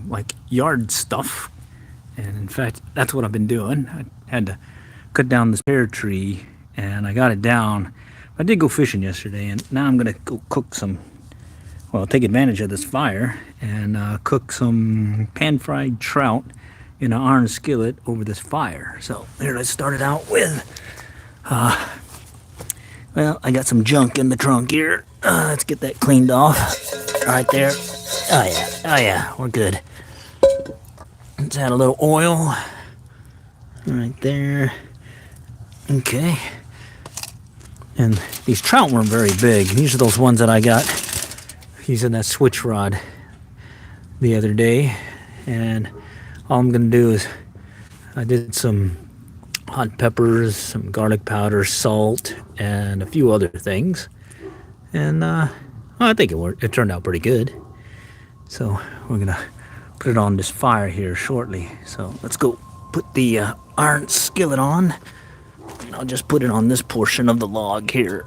like yard stuff. And in fact, that's what I've been doing. I had to cut down this pear tree and I got it down. I did go fishing yesterday, and now I'm gonna go cook some, well, take advantage of this fire and cook some pan-fried trout in an iron skillet over this fire. So here, let's start it out with, well, I got some junk in the trunk here. Let's get that cleaned off. Right there. Oh yeah, we're good. Let's add a little oil. Right there. Okay. And these trout weren't very big. These are those ones that I got using that switch rod the other day. And all I'm gonna do is, I did some hot peppers, some garlic powder, salt, and a few other things. And well, I think it turned out pretty good. So we're gonna put it on this fire here shortly. So let's go put the iron skillet on. I'll just put it on this portion of the log here,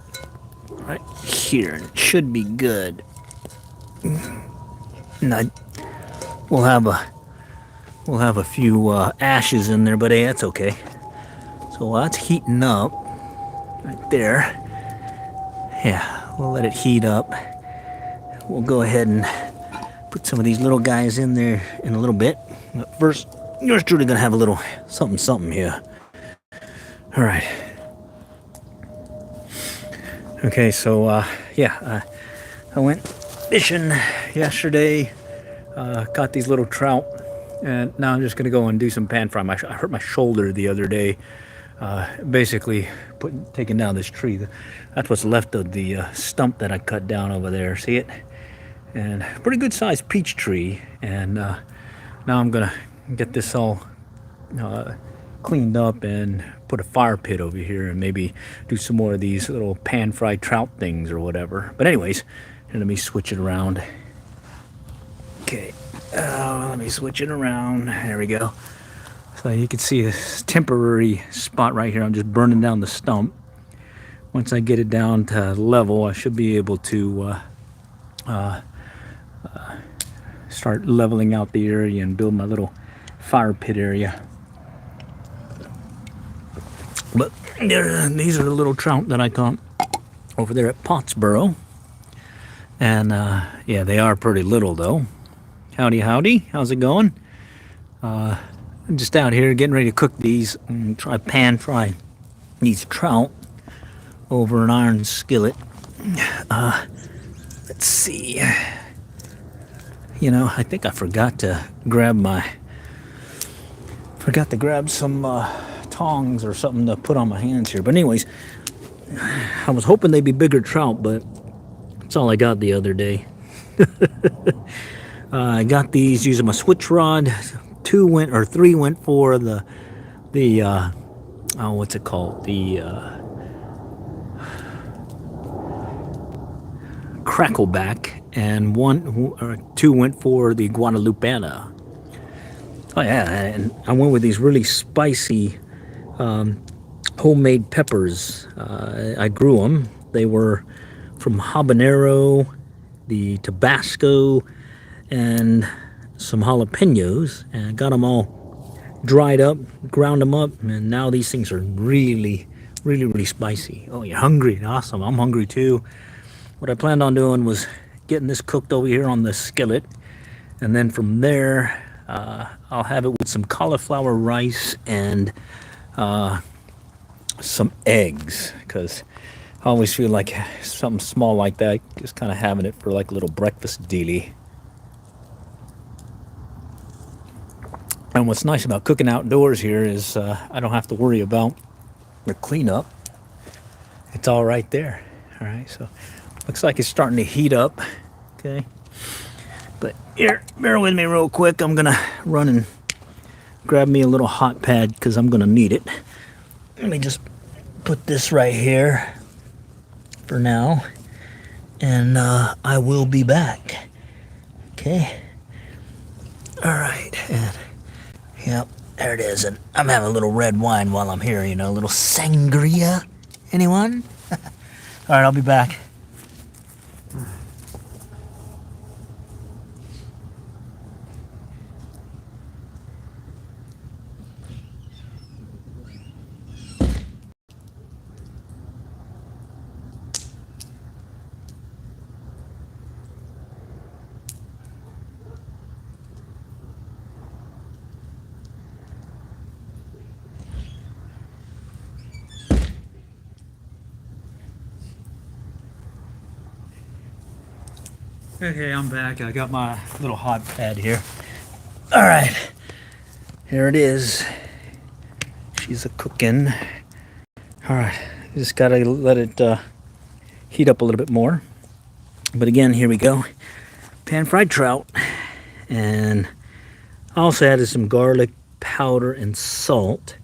right here, and it should be good. And we'll have a few ashes in there, but hey, that's okay. So while that's heating up, right there, yeah, we'll let it heat up. We'll go ahead and put some of these little guys in there in a little bit. But first, yours truly gonna have a little something here. All right. Okay, so yeah, I went fishing yesterday, caught these little trout, and now I'm just gonna go and do some pan fry. I hurt my shoulder the other day, basically taking down this tree. That's what's left of the stump that I cut down over there. See it? And pretty good sized peach tree. And now I'm gonna get this all cleaned up and put a fire pit over here and maybe do some more of these little pan-fried trout things or whatever. But anyways, let me switch it around. Okay, let me switch it around. There we go. So you can see this temporary spot right here. I'm just burning down the stump. Once I get it down to level, I should be able to start leveling out the area and build my little fire pit area. But these are the little trout that I caught over there at Pottsboro. And yeah, they are pretty little though. Howdy, how's it going? I'm just out here getting ready to cook these and try pan fry these trout over an iron skillet. Let's see. You know, I think I forgot to grab some tongs or something to put on my hands here. But anyways, I was hoping they'd be bigger trout, but that's all I got the other day. I got these using my switch rod. 3 went for the what's it called? The crackleback, and 2 went for the Guadalupana. Oh yeah, and I went with these really spicy homemade peppers. I grew them. They were from habanero, the Tabasco, and some jalapenos, and I got them all dried up, ground them up, and now these things are really spicy. Oh, you're hungry? Awesome, I'm hungry too. What I planned on doing was getting this cooked over here on the skillet, and then from there I'll have it with some cauliflower rice and some eggs, because I always feel like something small like that, just kind of having it for like a little breakfast dealie. And what's nice about cooking outdoors here is I don't have to worry about the cleanup. It's all right there. All right, so looks like it's starting to heat up. Okay, but here, bear with me real quick. I'm gonna run and grab me a little hot pad because I'm gonna need it. Let me just put this right here for now, and I will be back. Okay. All right, and yep, there it is. And I'm having a little red wine while I'm here, you know, a little sangria. Anyone? All right, I'll be back. Okay, I'm back. I got my little hot pad here. All right, here it is. She's a cooking. All right, just gotta let it heat up a little bit more. But again, here we go. Pan fried trout, and I also added some garlic powder and salt.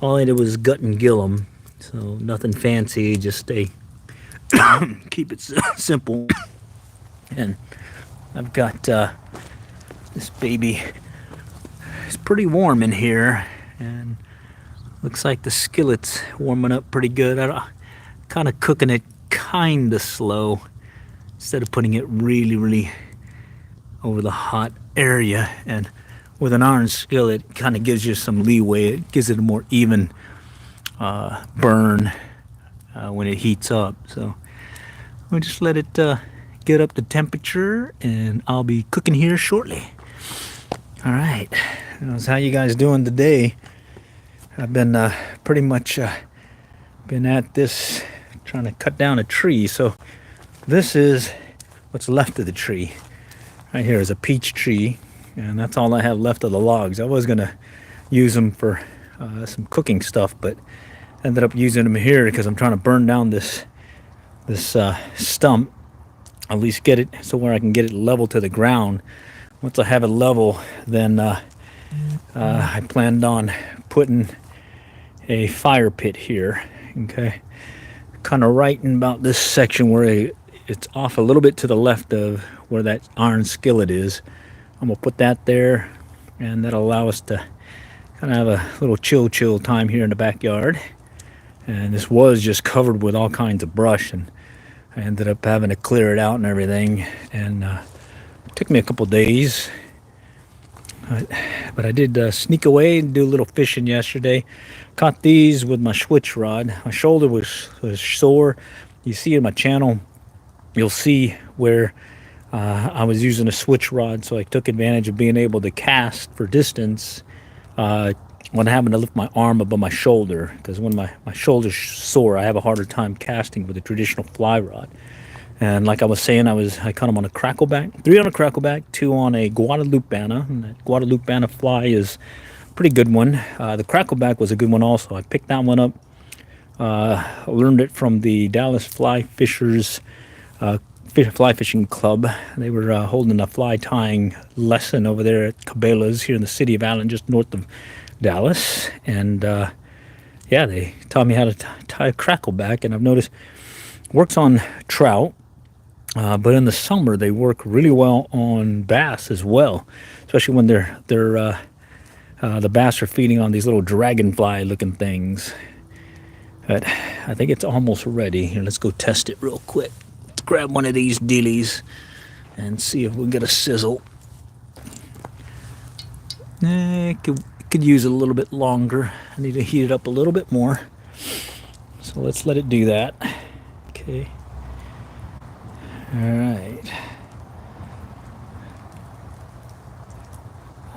All I did was gut and gill them, so nothing fancy. Just a keep it simple. And I've got this baby. It's pretty warm in here, and looks like the skillet's warming up pretty good. I'm kind of cooking it kind of slow instead of putting it really over the hot area. And with an iron skillet, it kind of gives you some leeway. It gives it a more even burn when it heats up. So we'll just let it get up to temperature, and I'll be cooking here shortly. All right, so how you guys doing today? I've been pretty much been at this trying to cut down a tree. So this is what's left of the tree. Right here is a peach tree, and that's all I have left of the logs. I was gonna use them for some cooking stuff, but ended up using them here because I'm trying to burn down this stump. At least get it so where I can get it level to the ground. Once I have it level, then I planned on putting a fire pit here. Okay, kind of right in about this section where it's off a little bit to the left of where that iron skillet is. I'm gonna put that there, and that'll allow us to kind of have a little chill time here in the backyard. And this was just covered with all kinds of brush, and I ended up having to clear it out and everything, and it took me a couple days. But I did sneak away and do a little fishing yesterday. Caught these with my switch rod. My shoulder was sore. You see in my channel, you'll see where I was using a switch rod, so I took advantage of being able to cast for distance when having to lift my arm above my shoulder, because when my shoulder's sore, I have a harder time casting with a traditional fly rod. And like I was saying, I caught them on a crackleback, 3 on a crackleback, 2 on a Guadalupana. And that Guadalupana fly is a pretty good one. The crackleback was a good one also. I picked that one up. Learned it from the Dallas Fly Fishers Fly Fishing Club. They were holding a fly tying lesson over there at Cabela's here in the city of Allen, just north of Dallas. And yeah, they taught me how to tie a crackleback, and I've noticed works on trout, but in the summer they work really well on bass as well, especially when the bass are feeding on these little dragonfly looking things. But I think it's almost ready. Here, let's go test it real quick. Let's grab one of these dealies and see if we get a sizzle. Could use it a little bit longer. I need to heat it up a little bit more. So let's let it do that. Okay. All right.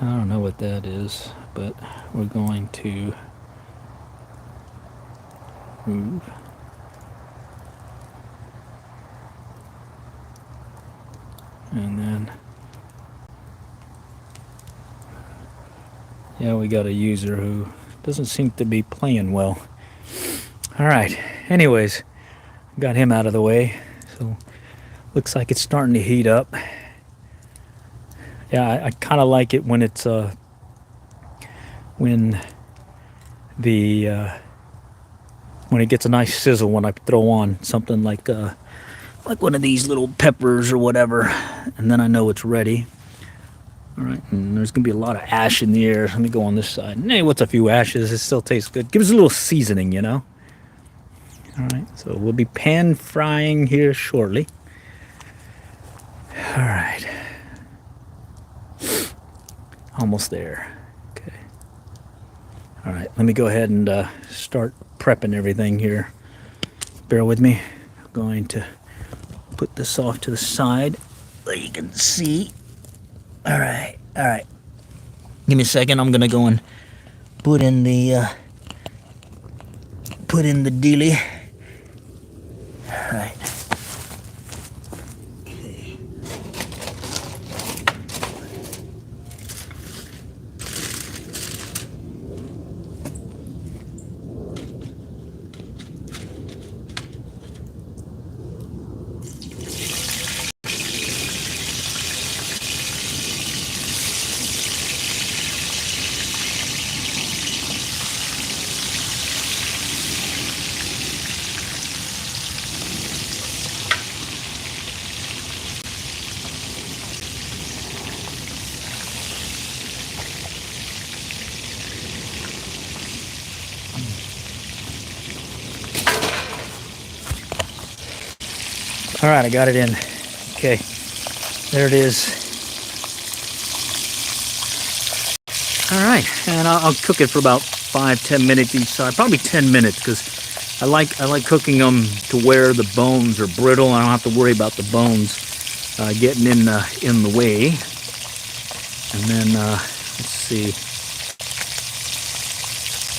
I don't know what that is, but we're going to move. And then, yeah, we got a user who doesn't seem to be playing well. All right. Anyways, got him out of the way. So looks like it's starting to heat up. Yeah, I kind of like it when it's when it gets a nice sizzle when I throw on something like one of these little peppers or whatever, and then I know it's ready. All right, and there's gonna be a lot of ash in the air. Let me go on this side. Hey, what's a few ashes? It still tastes good. Gives it a little seasoning, you know. All right, so we'll be pan frying here shortly. All right, almost there. Okay. All right, let me go ahead and start prepping everything here. Bear with me. I'm going to put this off to the side so you can see. All right. Give me a second. I'm gonna go and put in the dealie. All right. Okay. All right, I got it in. Okay, there it is. All right, and I'll cook it for about 5-10 minutes each side, probably 10 minutes, because I like cooking them to where the bones are brittle. I don't have to worry about the bones getting in the way. And then let's see,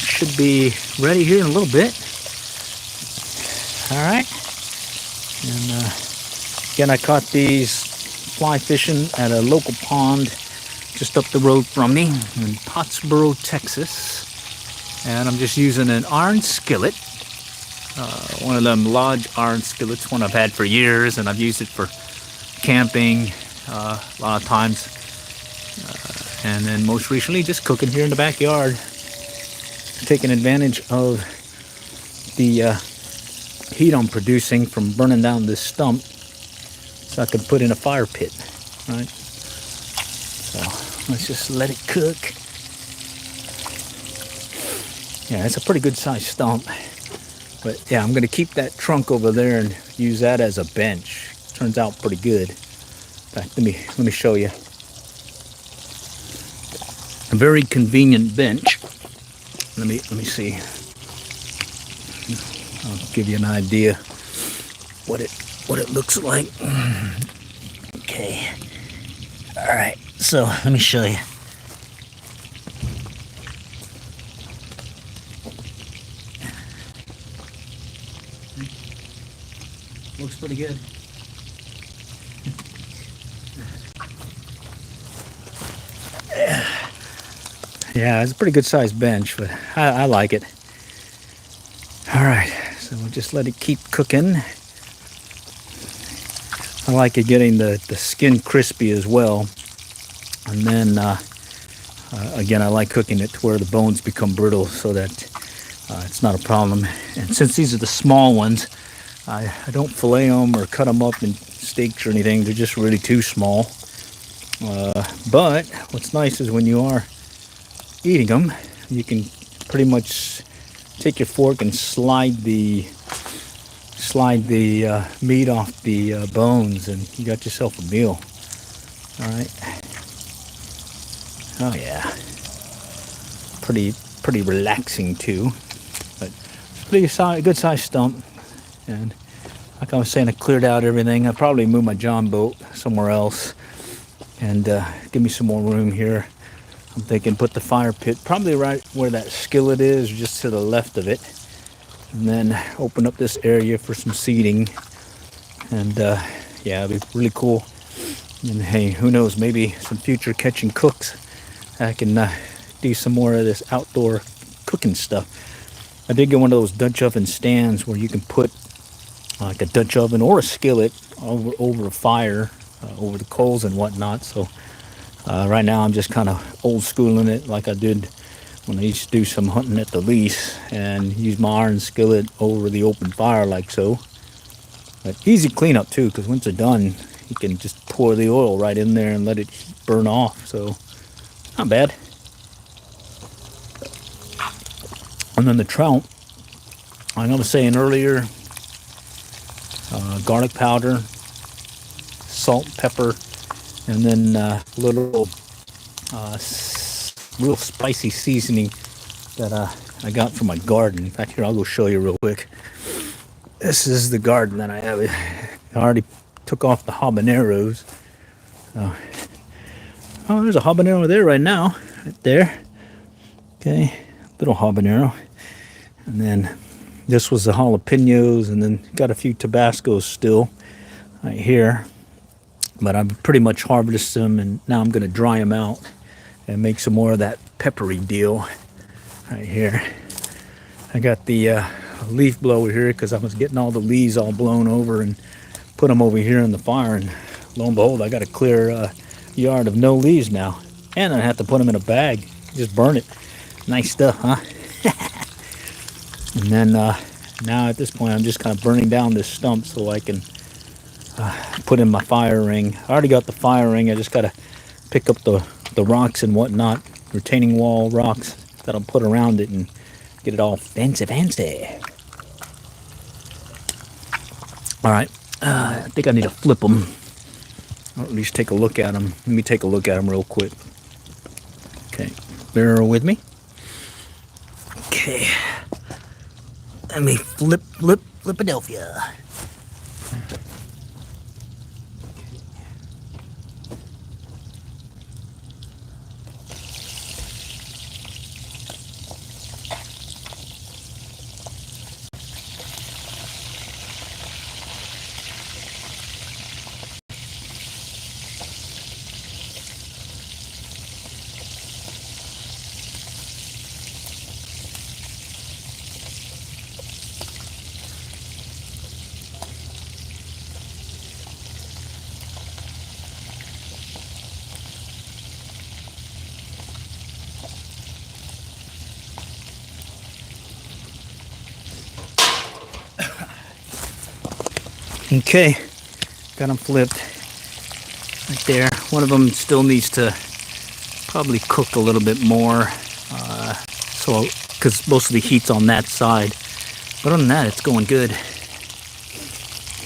should be ready here in a little bit. All right, and again, I caught these fly fishing at a local pond just up the road from me in Pottsboro, Texas. And I'm just using an iron skillet, one of them large iron skillets, one I've had for years, and I've used it for camping a lot of times. And then most recently just cooking here in the backyard, taking advantage of the heat I'm producing from burning down this stump so I can put in a fire pit, right? So let's just let it cook. Yeah, it's a pretty good sized stump. But yeah, I'm gonna keep that trunk over there and use that as a bench. Turns out pretty good. In fact, let me show you. A very convenient bench. Let me see. I'll give you an idea what it looks like. Okay. All right. So let me show you. Looks pretty good. Yeah, it's a pretty good sized bench, but I like it. All right, so we'll just let it keep cooking. I like it getting the skin crispy as well. And then, again, I like cooking it to where the bones become brittle so that it's not a problem. And since these are the small ones, I don't fillet them or cut them up in steaks or anything. They're just really too small. But what's nice is when you are eating them, you can pretty much take your fork and slide the meat off the bones, and you got yourself a meal. All right. Oh yeah. Pretty relaxing too. But pretty good sized stump. And like I was saying, I cleared out everything. I probably moved my John boat somewhere else and give me some more room here. I'm thinking put the fire pit probably right where that skillet is, just to the left of it, and then open up this area for some seating. And yeah, it'd be really cool. And hey, who knows, maybe some future catching cooks, I can do some more of this outdoor cooking stuff. I did get one of those Dutch oven stands where you can put like a Dutch oven or a skillet over a fire, over the coals and whatnot. So right now I'm just kind of old schooling it like I did when I used to do some hunting at the lease and use my iron skillet over the open fire like so. But easy cleanup too, because once it's done, you can just pour the oil right in there and let it burn off. So not bad. And then the trout, I know I was saying earlier, garlic powder, salt, pepper, and then a little real spicy seasoning that I got from my garden. In fact, here, I'll go show you real quick. This is the garden that I have. I already took off the habaneros. Oh, there's a habanero there right now, right there. Okay, little habanero. And then this was the jalapenos, and then got a few Tabascos still right here. But I've pretty much harvested them, and now I'm going to dry them out and make some more of that peppery deal right here. I got the leaf blower here because I was getting all the leaves all blown over and put them over here in the fire, and lo and behold, I got a clear yard of no leaves now. And I have to put them in a bag, just burn it. Nice stuff, huh? And then now at this point, I'm just kind of burning down this stump so I can put in my fire ring. I already got the fire ring. I just got to pick up the rocks and whatnot, retaining wall rocks that I'll put around it and get it all fancy. All right, I think I need to flip them, or at least take a look at them. Let me take a look at them real quick. Okay, bear with me. Okay, let me flip Philadelphia. Okay, got them flipped right there. One of them still needs to probably cook a little bit more, so because most of the heat's on that side. But other than that, it's going good.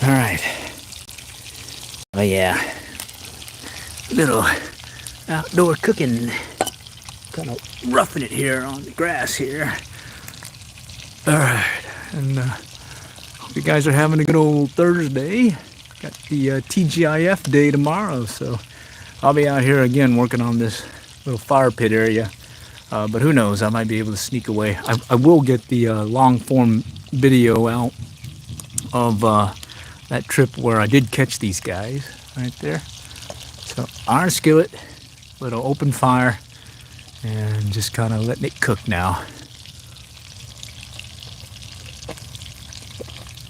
All right. Oh yeah, little outdoor cooking. Kind of roughing it here on the grass here. All right, and hope you guys are having a good old Thursday. Got the TGIF day tomorrow, so I'll be out here again working on this little fire pit area. But who knows, I might be able to sneak away. I will get the long form video out of that trip where I did catch these guys right there. So iron skillet, little open fire, and just kind of letting it cook now.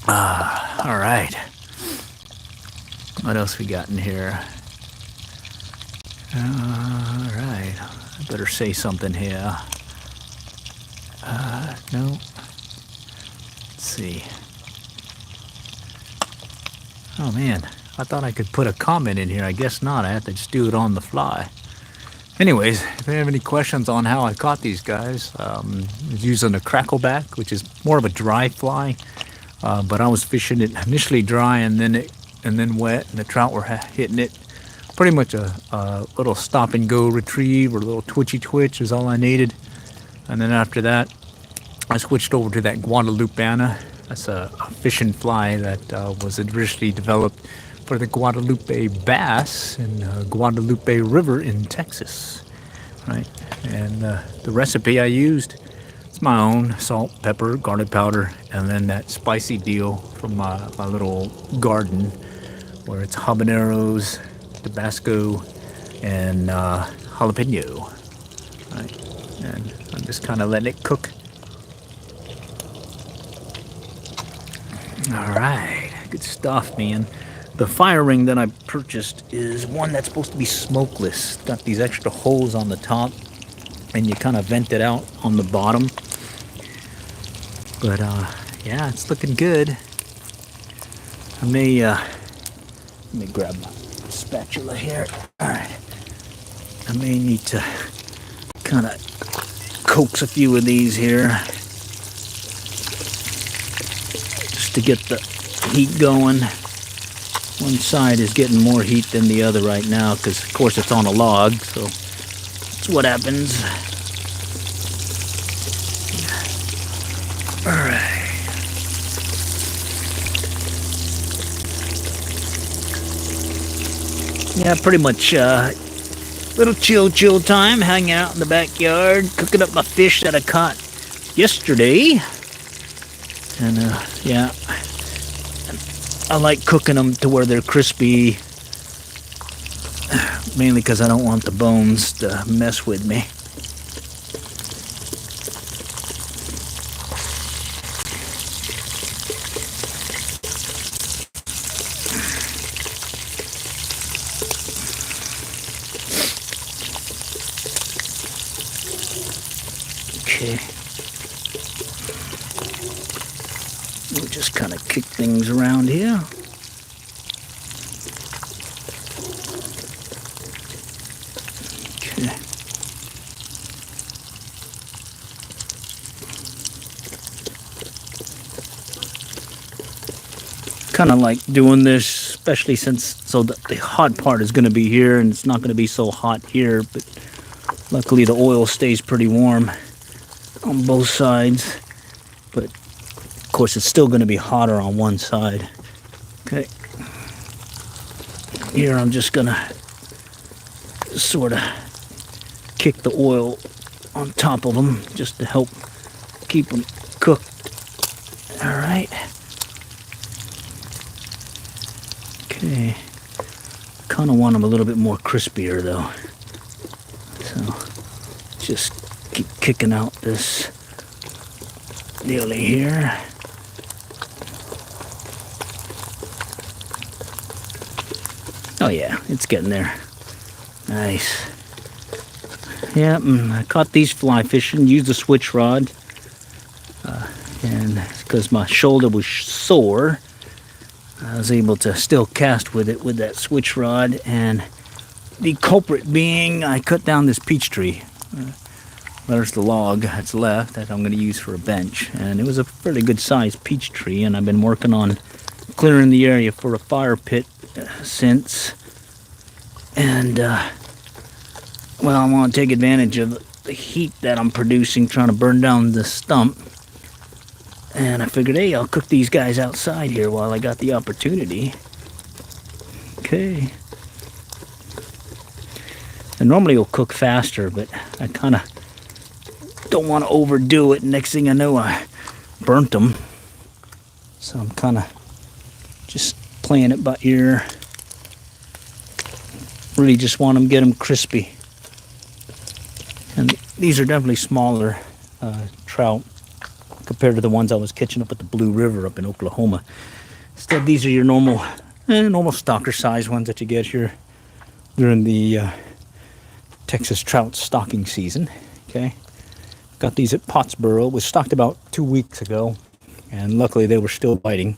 All right. What else we got in here? All right. I better say something here. No. Let's see. Oh man, I thought I could put a comment in here. I guess not. I have to just do it on the fly. Anyways, if you have any questions on how I caught these guys, I was using a crackleback, which is more of a dry fly. But I was fishing it initially dry and then wet, and the trout were hitting it. Pretty much a little stop and go retrieve or a little twitchy twitch is all I needed. And then after that, I switched over to that Guadalupana. That's a fishing fly that was originally developed for the Guadalupe bass in Guadalupe River in Texas, right? And the recipe I used, it's my own: salt, pepper, garlic powder, and then that spicy deal from my little garden, where it's habaneros, Tabasco, and jalapeno, right? And I'm just kind of letting it cook. All right, good stuff, man. The fire ring that I purchased is one that's supposed to be smokeless. Got these extra holes on the top, and you kind of vent it out on the bottom. But yeah, it's looking good. I may let me grab my spatula here. All right, I may need to kind of coax a few of these here just to get the heat going. One side is getting more heat than the other right now because, of course, it's on a log, so that's what happens. All right. Yeah, pretty much little chill time, hanging out in the backyard, cooking up my fish that I caught yesterday. And yeah, I like cooking them to where they're crispy, mainly because I don't want the bones to mess with me. Okay. We'll just kind of kick things around here. Okay. kind of like doing this, especially since the hot part is going to be here, and it's not going to be so hot here. But luckily, the oil stays pretty warm on both sides. But of course, it's still going to be hotter on one side. Okay. Here, I'm just going to sort of kick the oil on top of them just to help keep them cooked. All right. Okay. Kind of want them a little bit more crispier though. So just keep kicking out this dealie here. Oh yeah, it's getting there. Nice. Yeah, I caught these fly fishing, used a switch rod. And because my shoulder was sore, I was able to still cast with it with that switch rod. And the culprit being, I cut down this peach tree. There's the log that's left that I'm going to use for a bench. And it was a fairly good sized peach tree, and I've been working on clearing the area for a fire pit since. And, well, I want to take advantage of the heat that I'm producing, trying to burn down the stump. And I figured, hey, I'll cook these guys outside here while I got the opportunity. Okay. And normally it'll cook faster, but I kind of don't want to overdo it. Next thing I know, I burnt them. So I'm kind of just playing it by ear. Really just want them, get them crispy. And these are definitely smaller trout compared to the ones I was catching up at the Blue River up in Oklahoma. Instead, these are your normal stalker size ones that you get here during the Texas trout stocking season. Okay, got these at Pottsboro. It was stocked about 2 weeks ago, and luckily they were still biting.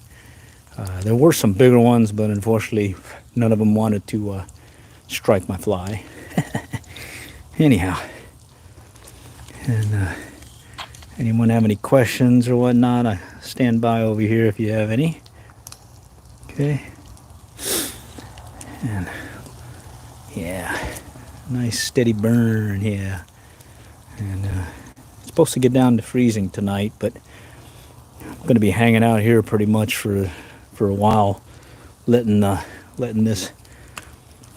There were some bigger ones, but unfortunately none of them wanted to strike my fly. Anyhow, and anyone have any questions or whatnot, I stand by over here if you have any. Okay. And yeah, nice steady burn here. And it's supposed to get down to freezing tonight, but I'm going to be hanging out here pretty much for a while, letting this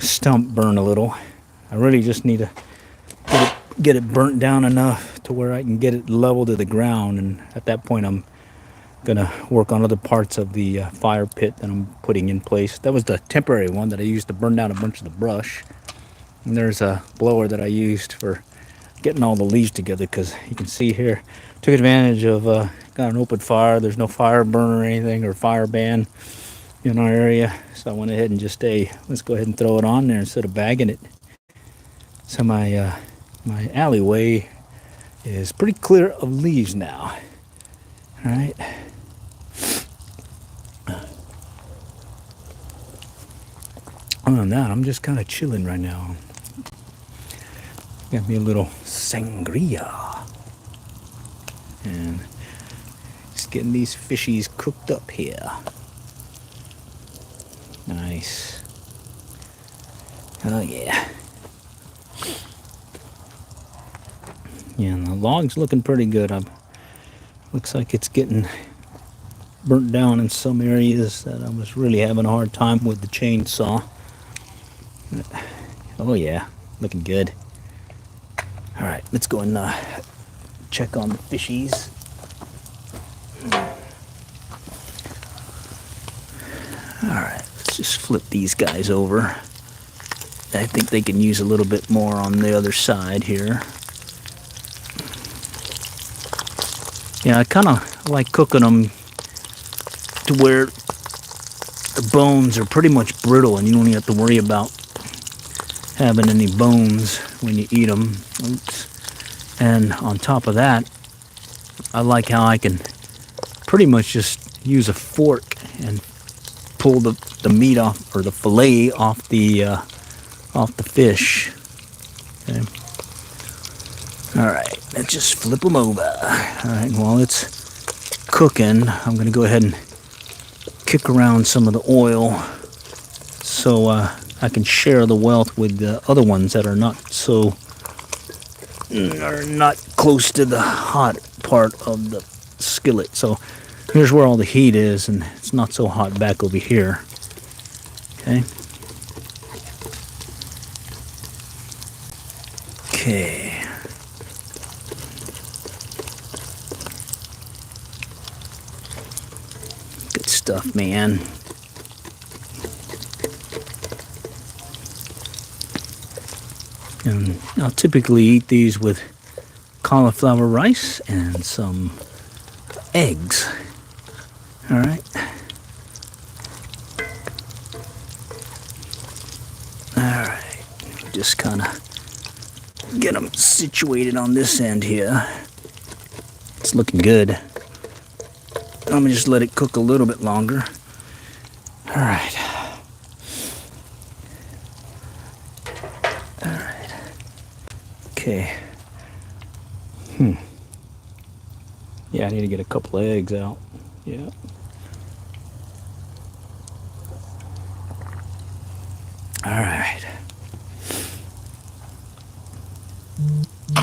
stump burn a little. I really just need to get it burnt down enough to where I can get it level to the ground, and at that point I'm gonna work on other parts of the fire pit that I'm putting in place. That was the temporary one that I used to burn down a bunch of the brush, and there's a blower that I used for getting all the leaves together, because you can see here, took advantage of got an open fire. There's no fire burn or anything, or fire ban in our area, so I went ahead and just let's go ahead and throw it on there instead of bagging it. So my alleyway is pretty clear of leaves now. All right. Other than that, I'm just kind of chilling right now. Got me a little sangria. And just getting these fishies cooked up here. Nice. Oh yeah. Yeah, and the log's looking pretty good. Looks like it's getting burnt down in some areas that I was really having a hard time with the chainsaw. Oh yeah, looking good. All right, let's go and check on the fishies. All right, let's just flip these guys over. I think they can use a little bit more on the other side here. Yeah, I kind of like cooking them to where the bones are pretty much brittle and you don't even have to worry about having any bones when you eat them. Oops. And on top of that, I like how I can pretty much just use a fork and pull the meat off, or the fillet off the fish. Okay. All right, let's just flip them over. All right, while it's cooking, I'm gonna go ahead and kick around some of the oil so I can share the wealth with the other ones that are not close to the hot part of the skillet. So here's where all the heat is, and it's not so hot back over here. Okay. Okay. Good stuff, man. And I'll typically eat these with cauliflower rice and some eggs. All right. All right. Just kind of get them situated on this end here. It's looking good. I'm gonna just let it cook a little bit longer. All right. All right. Okay. Yeah, I need to get a couple of eggs out. Yeah. All right.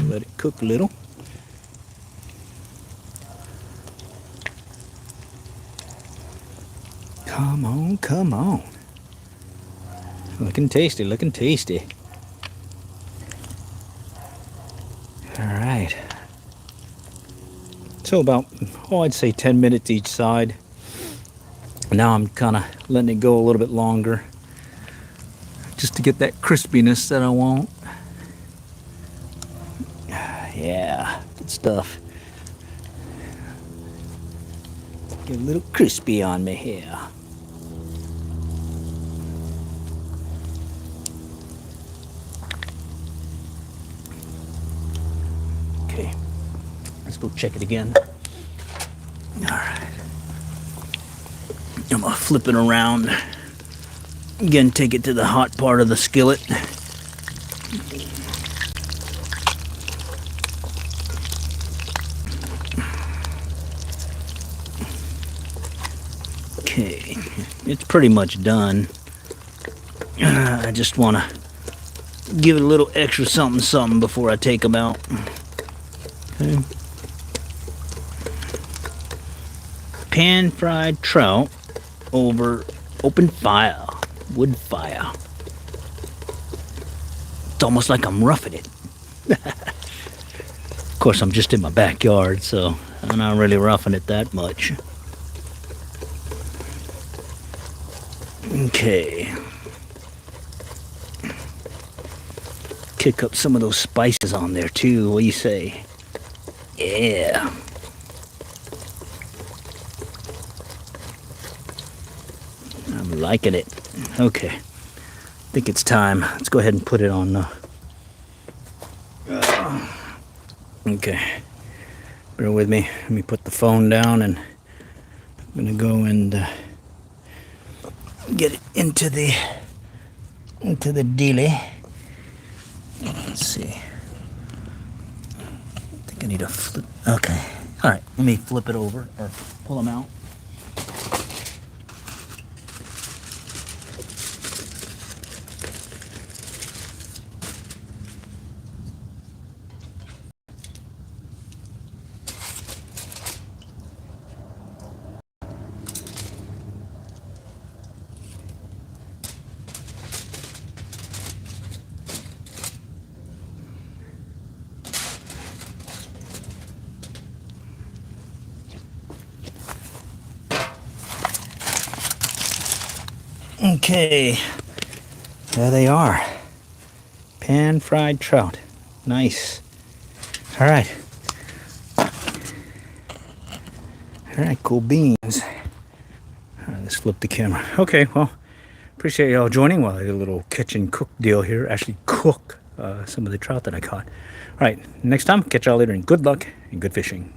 Let it cook a little. Come on, come on. Looking tasty, looking tasty. All right. So about, I'd say 10 minutes each side. Now I'm kind of letting it go a little bit longer, just to get that crispiness that I want. Yeah, good stuff. Get a little crispy on me here. Okay, let's go check it again. All right. I'm gonna flip it around. Again, take it to the hot part of the skillet. Okay, it's pretty much done. I just want to give it a little extra something before I take them out. Okay. Pan-fried trout over open fire, wood fire. It's almost like I'm roughing it. Of course, I'm just in my backyard, so I'm not really roughing it that much. Okay. Kick up some of those spices on there too. What do you say? Yeah. I'm liking it. Okay. I think it's time. Let's go ahead and put it on. Okay. Bear with me. Let me put the phone down, and I'm gonna go and get it into the dealie. Let's see. I think I need to flip. Okay. All right. Let me flip it over or pull them out. Okay, there they are. Pan-fried trout. Nice. All right. All right, cool beans. All right, let's flip the camera. Okay, well, appreciate y'all joining while I did a little kitchen cook deal here. Actually cook some of the trout that I caught. All right, next time, catch y'all later, and good luck and good fishing.